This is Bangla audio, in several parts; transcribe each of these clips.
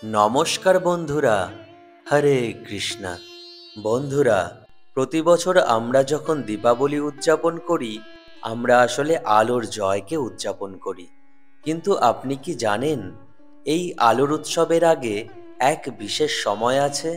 নমস্কার বন্ধুরা। হরে কৃষ্ণা। বন্ধুরা, প্রতি বছর আমরা যখন দীপাবলি উদযাপন করি, আমরা আসলে আলোর জয়কে উদযাপন করি। কিন্তু আপনি কি জানেন, এই আলোর উৎসবের আগে এক বিশেষ সময় আছে,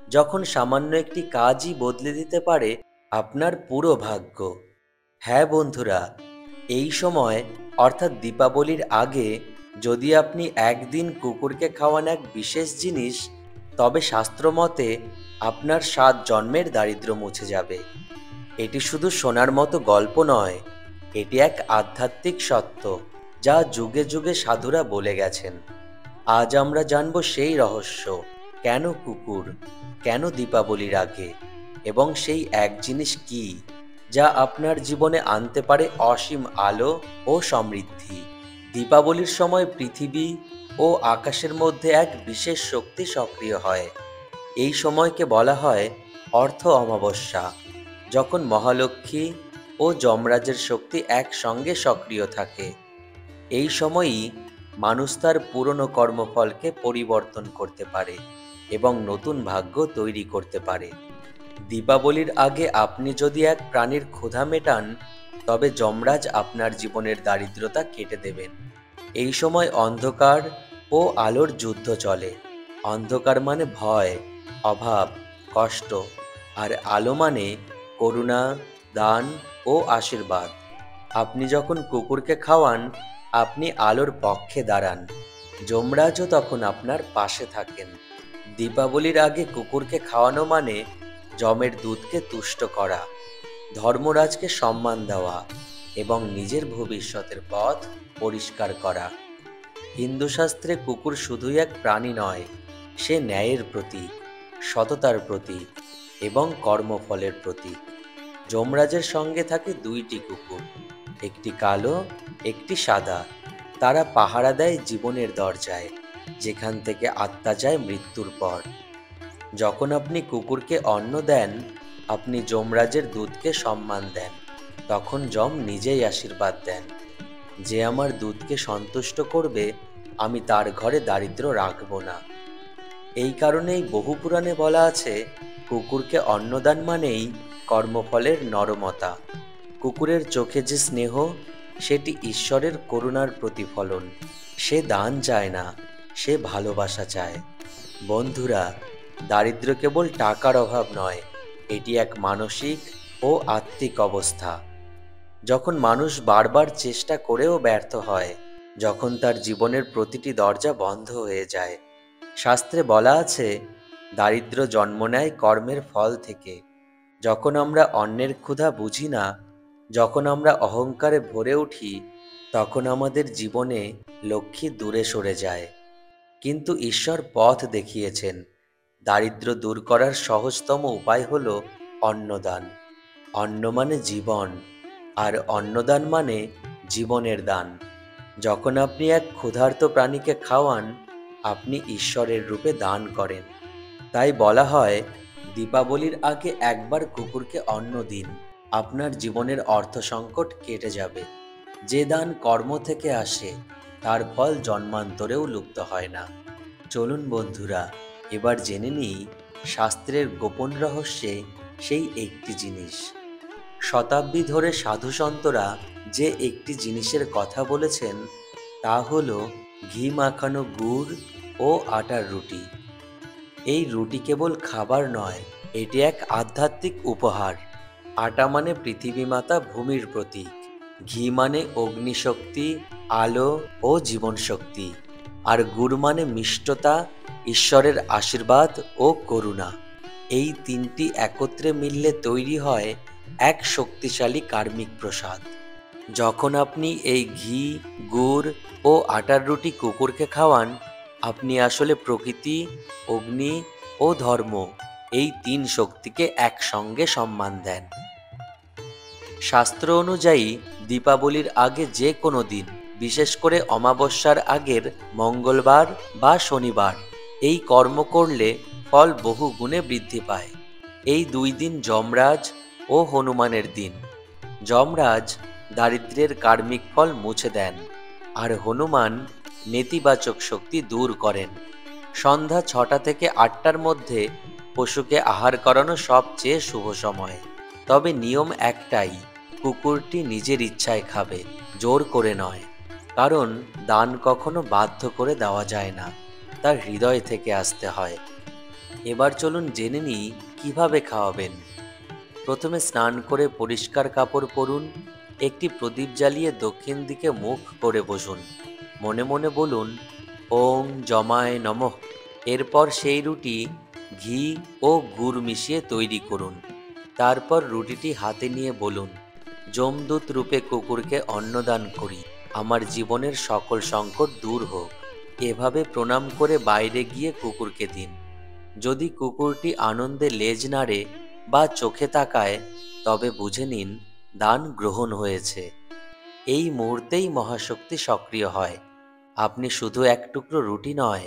যখন সামান্য একটি কাজই বদলে দিতে পারে আপনার পুরো ভাগ্য। হ্যাঁ বন্ধুরা, এই সময় অর্থাৎ দীপাবলির আগে যদি আপনি একদিন কুকুরকে খাওয়ান এক বিশেষ জিনিস, তবে শাস্ত্রমতে আপনার 7 জন্মের দারিদ্র্য মুছে যাবে। এটি শুধু শোনার মতো গল্প নয়, এটি এক আধ্যাত্মিক সত্য যা যুগে যুগে সাধুরা বলে গেছেন। আজ আমরা জানব সেই রহস্য, কেন কুকুর, কেন দীপাবলির আগে, এবং সেই এক জিনিস কি যা আপনার জীবনে আনতে পারে অসীম আলো ও সমৃদ্ধি। দীপাবলির সময় পৃথিবী ও আকাশের মধ্যে এক বিশেষ শক্তি সক্রিয় হয়। এই সময়কে বলা হয় অর্থ অমাবস্যা, যখন মহালক্ষ্মী ও যমরাজের শক্তি একসঙ্গে সক্রিয় থাকে। এই সময়ই মানুষ তার পুরনো কর্মফলকে পরিবর্তন করতে পারে এবং নতুন ভাগ্য তৈরি করতে পারে। দীপাবলির আগে আপনি যদি এক প্রাণীর ক্ষুধা মেটান, তবে যমরাজ আপনার জীবনের দারিদ্রতা কেটে দেবেন। এই সময় অন্ধকার ও আলোর যুদ্ধ চলে। অন্ধকার মানে ভয়, অভাব, কষ্ট, আর আলো মানে করুণা, দান ও আশীর্বাদ। আপনি যখন কুকুরকে খাওয়ান, আপনি আলোর পক্ষে দাঁড়ান। যমরাজও তখন আপনার পাশে থাকেন। দীপাবলির আগে কুকুরকে খাওয়ানো মানে যমের দূতকে তুষ্ট করা, ধর্মরাজকে সম্মান দেওয়া এবং নিজের ভবিষ্যতের পথ পরিষ্কার করা। হিন্দু শাস্ত্রে কুকুর শুধুই এক প্রাণী নয়, সে ন্যায়ের প্রতীক, সততার প্রতীক এবং কর্মফলের প্রতীক। যমরাজের সঙ্গে থাকে 2টি কুকুর, একটি কালো, একটি সাদা। তারা পাহারা দেয় জীবনের দরজায়, যেখান থেকে আত্মা যায় মৃত্যুর পর। যখন আপনি কুকুরকে অন্ন দেন, আপনি যমরাজের দূতকে সম্মান দেন। তখন যম নিজেই আশীর্বাদ দেন, যে আমার দূতকে সন্তুষ্ট করবে, আমি তার ঘরে দারিদ্র্য রাখব না। এই কারণেই বহু পুরাণে বলা আছে, কুকুরকে অন্নদান মানেই কর্মফলের নরমতা। কুকুরের চোখে যে স্নেহ, সেটি ঈশ্বরের করুণার প্রতিফলন। সে দান চায় না, সে ভালোবাসা চায়। বন্ধুরা, দারিদ্র্য কেবল টাকার অভাব নয়, এটি এক মানসিক ও আত্মিক অবস্থা। যখন মানুষ বারবার চেষ্টা করেও ব্যর্থ হয়, যখন তার জীবনের প্রতিটি দরজা বন্ধ হয়ে যায়। শাস্ত্রে বলা আছে, দারিদ্র্য জন্ম নেয় কর্মের ফল থেকে। যখন আমরা অন্যের ক্ষুধা বুঝি না, যখন আমরা অহংকারে ভরে উঠি, তখন আমাদের জীবনে লক্ষ্মী দূরে সরে যায়। কিন্তু ঈশ্বর পথ দেখিয়েছেন। দারিদ্র্য দূর করার সহজতম উপায় হল অন্নদান। অন্ন মানে জীবন, আর অন্নদান মানে জীবনের দান। যখন আপনি এক ক্ষুধার্ত প্রাণীকে খাওয়ান, আপনি ঈশ্বরের রূপে দান করেন। তাই বলা হয়, দীপাবলির আগে একবার কুকুরকে অন্ন দিন, আপনার জীবনের অর্থ সংকট কেটে যাবে। যে দান কর্ম থেকে আসে, তার ফল জন্মান্তরেও লুপ্ত হয় না। চলুন বন্ধুরা, এবার জেনে নিই শাস্ত্রের গোপন রহস্যে সেই একটি জিনিস। শতাব্দী ধরে সাধুসন্তরা যে একটি জিনিসের কথা বলেছেন, তা হল ঘি মাখানো গুড় ও আটার রুটি। এই রুটি কেবল খাবার নয়, এটি এক আধ্যাত্মিক উপহার। আটা মানে পৃথিবী মাতা ভূমির প্রতীক, ঘি মানে অগ্নিশক্তি, আলো ও জীবন শক্তি, আর গুড় মানে মিষ্টতা, ঈশ্বরের আশীর্বাদ ও করুণা। এই তিনটি একত্রে মিললে তৈরি হয় এক শক্তিশালী কার্মিক প্রসাদ। যখন আপনি এই ঘি, গুড় ও আটার রুটি কুকুরকে খাওয়ান, আপনি আসলে প্রকৃতি, অগ্নি ও ধর্ম, এই 3 শক্তিকে একসঙ্গে সম্মান দেন। শাস্ত্র অনুযায়ী দীপাবলির আগে যে কোনো দিন, বিশেষ করে অমাবস্যার আগের মঙ্গলবার বা শনিবার, এই কর্ম করলে ফল বহু গুণে বৃদ্ধি পায়। এই 2 দিন যমরাজ ও হনুমানের দিন। যমরাজ দারিদ্র্যের কার্মিক ফল মুছে দেন, আর হনুমান নেতিবাচক শক্তি দূর করেন। সন্ধ্যা 6টা থেকে 8টার মধ্যে পশুকে আহার করানো সবচেয়ে শুভ সময়। তবে নিয়ম একটাই, কুকুরটি নিজের ইচ্ছায় খাবে, জোর করে নয়। কারণ দান কখনো বাধ্য করে দেওয়া যায় না, তার হৃদয় থেকে আসতে হয়। এবার চলুন জেনে নিই কিভাবে খাওয়াবেন। প্রথমে স্নান করে পরিষ্কার কাপড় পরুন, একটি প্রদীপ জ্বালিয়ে দক্ষিণ দিকে মুখ করে বসুন। মনে মনে বলুন, ওং যমায় নমঃ। এরপর সেই রুটি ঘি ও গুড় মিশিয়ে তৈরি করুন। তারপর রুটিটি হাতে নিয়ে বলুন, যমদূত রূপে কুকুরকে অন্নদান করি, আমার জীবনের সকল সংকট দূর হোক। এভাবে প্রণাম করে বাইরে গিয়ে কুকুরকে দিন। যদি কুকুরটি আনন্দে লেজ নাড়ে বা চোখে তাকায়, তবে বুঝে নিন দান গ্রহণ হয়েছে। এই মুহূর্তেই মহাশক্তি সক্রিয় হয়। আপনি শুধু এক টুকরো রুটি নয়,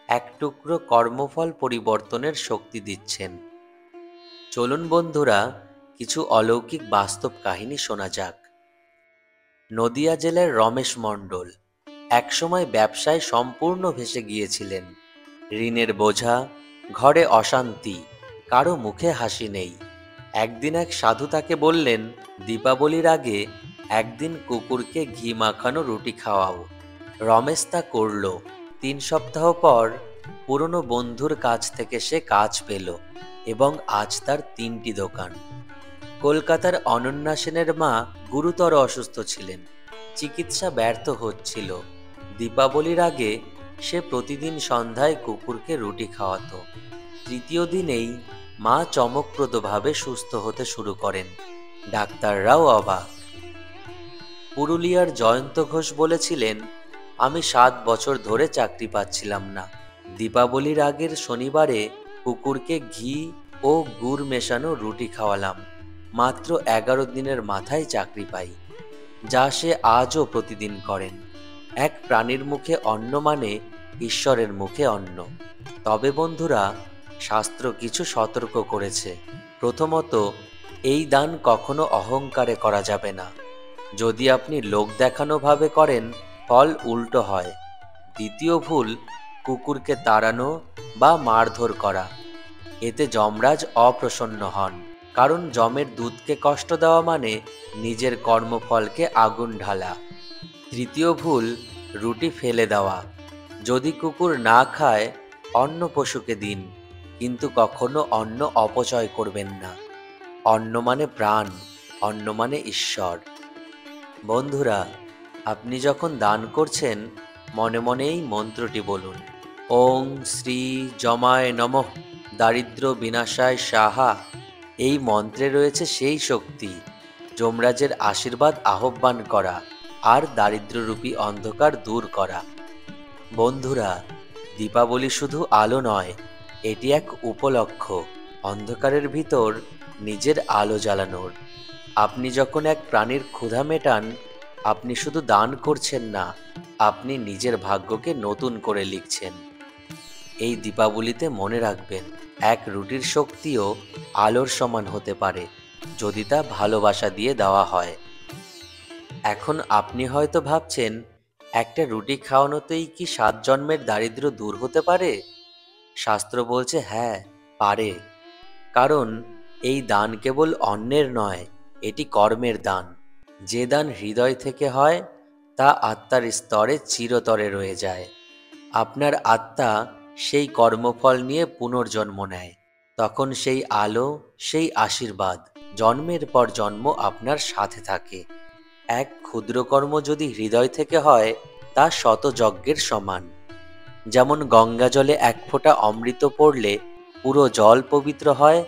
এক টুকরো কর্মফল পরিবর্তনের শক্তি দিচ্ছেন। চলুন বন্ধুরা, কিছু অলৌকিক বাস্তব কাহিনী শোনা যাক। নদিয়া জেলার রমেশ মণ্ডল একসময় ব্যবসায় সম্পূর্ণ ভেসে গিয়েছিলেন। ঋণের বোঝা, ঘরে অশান্তি, কারো মুখে হাসি নেই। একদিন এক সাধু তাকে বললেন, দীপাবলির আগে একদিন কুকুরকে ঘি মাখানো রুটি খাওয়াও। রমেশ তা করল। 3 সপ্তাহ পর পুরনো বন্ধুর কাছ থেকে সে কাজ পেল এবং আজ তার 3টি দোকান। কলকাতার অনন্যা সেনের মা গুরুতর অসুস্থ ছিলেন, চিকিৎসা ব্যর্থ হচ্ছিল। দীপাবলির আগে সে প্রতিদিন সন্ধ্যায় কুকুরকে রুটি খাওয়াতো। 3য় দিনেই মা চমকপ্রদভাবে সুস্থ হতে শুরু করেন। ডাক্তাররাও অবাক। পুরুলিয়ার জয়ন্ত ঘোষ বলেছিলেন, আমি 7 বছর ধরে চাকরি পাচ্ছিলাম না। দীপাবলির আগের শনিবারে কুকুরকে ঘি ও গুড় মেশানো রুটি খাওয়ালাম। মাত্র 11 দিনের মাথায় চাকরি পাই, যা সে আজও প্রতিদিন করেন। এক প্রাণীর মুখে অন্ন মানে ঈশ্বরের মুখে অন্ন। তবে বন্ধুরা, শাস্ত্র কিছু সতর্ক করেছে। প্রথমত, এই দান কখনো অহংকারে করা যাবে না। যদি আপনি লোক দেখানো ভাবে করেন, ফল উল্টো হয়। দ্বিতীয় ভুল, কুকুরকে তাড়ানো বা মারধর করা। এতে যমরাজ অপ্রসন্ন হন, কারণ যমের দূতকে কষ্ট দেওয়া মানে নিজের কর্মফলকে আগুন ঢালা। তৃতীয় ভুল, রুটি ফেলে দেওয়া। যদি কুকুর না খায়, অন্য পশুকে দিন, কিন্তু কখনো অন্ন অপচয় করবেন না। অন্ন মানে প্রাণ, অন্ন মানে ঈশ্বর। বন্ধুরা, আপনি যখন দান করছেন, মনে মনে এই মন্ত্রটি বলুন, ওং শ্রী যমায় নমঃ, দারিদ্র বিনাশায় সাহা। এই মন্ত্রে রয়েছে সেই শক্তি, যমরাজের আশীর্বাদ আহ্বান করা আর দারিদ্র্যরূপী অন্ধকার দূর করা। বন্ধুরা, দীপাবলি শুধু আলো নয়, এটি এক উপলক্ষ অন্ধকারের ভিতর নিজের আলো জ্বালানোর। আপনি যখন এক প্রাণীর ক্ষুধা মেটান, আপনি শুধু দান করছেন না, আপনি নিজের ভাগ্যকে নতুন করে লিখছেন। এই দীপাবলিতে মনে রাখবেন, এক রুটির শক্তিও আলোর সমান হতে পারে, যদি তা ভালোবাসা দিয়ে দেওয়া হয়। এখন আপনি হয়তো ভাবছেন, একটা রুটি খাওয়ানোতেই কি 7 জন্মের দারিদ্র্য দূর হতে পারে? শাস্ত্র বলছে হ্যাঁ, পারে। কারণ এই দান কেবল অন্নের নয়, এটি কর্মের দান। যে দান হৃদয় থেকে হয়, তা আত্মার স্তরে চিরতরে রয়ে যায়। আপনার আত্মা সেই কর্মফল নিয়ে পুনর্জন্ম নেয়। তখন সেই আলো, সেই আশীর্বাদ জন্মের পর জন্ম আপনার সাথে থাকে। এক ক্ষুদ্র কর্ম যদি হৃদয় থেকে হয়, তা শত যজ্ঞের সমান। যেমন গঙ্গা জলে এক ফোঁটা অমৃত পড়লে পুরো জল পবিত্র হয়,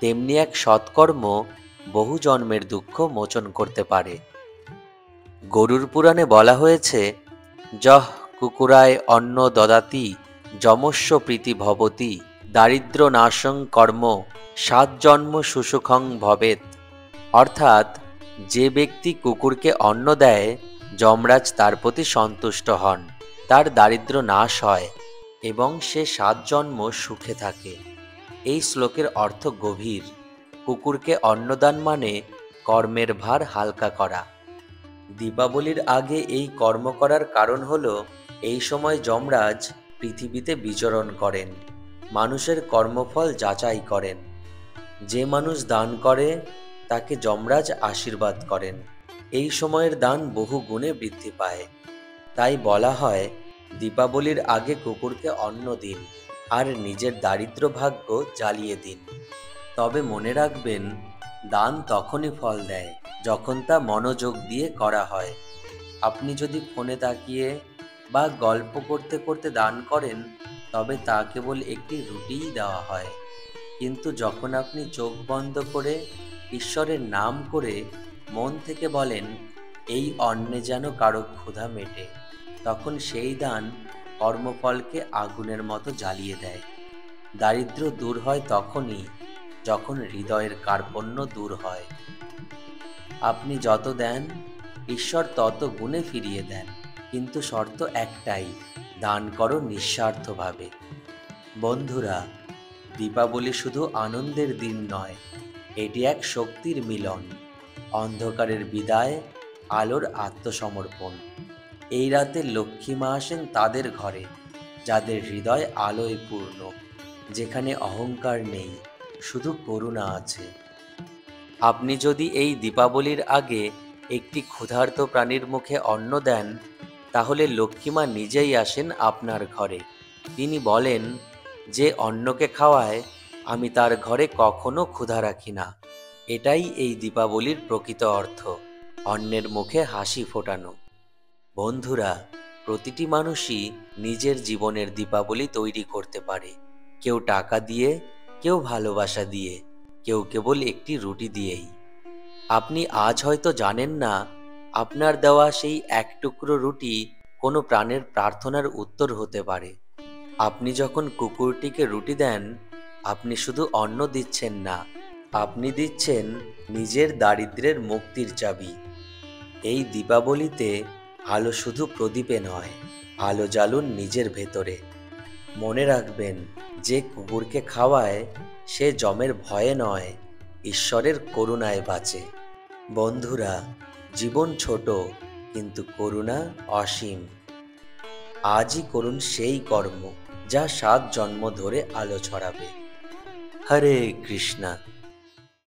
তেমনি এক সৎকর্ম বহু জন্মের দুঃখ মোচন করতে পারে। গরুর পুরাণে বলা হয়েছে, যহ কুকুরায় অন্ন দদাতি যমস্য প্রীতি ভবতি দারিদ্র নাশং কর্ম 7 জন্ম সুসুখং ভবেত। অর্থাৎ, যে ব্যক্তি কুকুরকে অন্ন দেয়, যমরাজ তার প্রতি সন্তুষ্ট হন, তার দারিদ্র নাশ হয় এবং সে 7 জন্ম সুখে থাকে। এই শ্লোকের অর্থ গভীর। কুকুরকে অন্নদান মানে কর্মের ভার হালকা করা। দীপাবলির আগে এই কর্ম করার কারণ হলো, এই সময় যমরাজ পৃথিবীতে বিচরণ করেন, মানুষের কর্মফল যাচাই করেন। যে মানুষ দান করে তাকে যমরাজ আশীর্বাদ করেন। এই সময়ের দান বহু গুণে বৃদ্ধি পায়। তাই বলা হয়, দীপাবলির আগে কুকুরকে অন্ন দিন আর নিজের দারিদ্র্য ভাগ্য জ্বালিয়ে দিন। তবে মনে রাখবেন, দান তখনই ফল দেয় যখন তা মনোযোগ দিয়ে করা হয়। আপনি যদি ফোনে তাকিয়ে বা গল্প করতে করতে দান করেন, তবে তা কেবল একটি রুটিই দেওয়া হয়। কিন্তু যখন আপনি চোখ বন্ধ করে ঈশ্বরের নাম করে মন থেকে বলেন, এই অন্নে যেন কারো ক্ষুধা মেটে, তখন সেই দান কর্মফলকে আগুনের মতো জ্বালিয়ে দেয়। দারিদ্র্য দূর হয় তখনই যখন হৃদয়ের কার্পণ্য দূর হয়। আপনি যত দেন, ঈশ্বর তত গুণে ফিরিয়ে দেন। কিন্তু শর্ত একটাই, দান করো নিঃস্বার্থভাবে। বন্ধুরা, দীপাবলি শুধু আনন্দের দিন নয়, এটি এক শক্তির মিলন, অন্ধকারের বিদায়, আলোর আত্মসমর্পণ। এই রাতে লক্ষ্মী মা আসেন তাদের ঘরে যাদের হৃদয় আলোয় পূর্ণ, যেখানে অহংকার নেই, শুধু করুণা আছে। আপনি যদি এই দীপাবলির আগে একটি ক্ষুধার্ত প্রাণীর মুখে অন্ন দেন, তাহলে লক্ষ্মীমা নিজেই আসেন আপনার ঘরে। তিনি বলেন, যে অন্নকে খাওয়ায় আমি তার ঘরে কখনো ক্ষুধা রাখি না। এটাই এই দীপাবলির প্রকৃত অর্থ, অন্নের মুখে হাসি ফোটানো। বন্ধুরা, প্রতিটি মানুষই নিজের জীবনের দীপাবলি তৈরি করতে পারে। কেউ টাকা দিয়ে, কেউ ভালোবাসা দিয়ে, কেউ কেবল একটি রুটি দিয়েই। আপনি আজ হয়তো জানেন না, আপনার দেওয়া সেই এক টুকরো রুটি কোনো প্রাণের প্রার্থনার উত্তর হতে পারে। আপনি যখন কুকুরটিকে রুটি দেন, আপনি শুধু অন্ন দিচ্ছেন না, আপনি দিচ্ছেন নিজের দারিদ্র্যের মুক্তির চাবি। এই দীপাবলিতে আলো শুধু প্রদীপে নয়, আলো জ্বালুন নিজের ভেতরে। মনে রাখবেন, যে কুকুরকে খাওয়ায় সে যমের ভয়ে নয়, ঈশ্বরের করুণায় বাঁচে। বন্ধুরা, জীবন ছোট কিন্তু করুণা অসীম। আজই করুন সেই কর্ম যা 7 জন্ম ধরে আলো ছড়াবে। হরে কৃষ্ণা।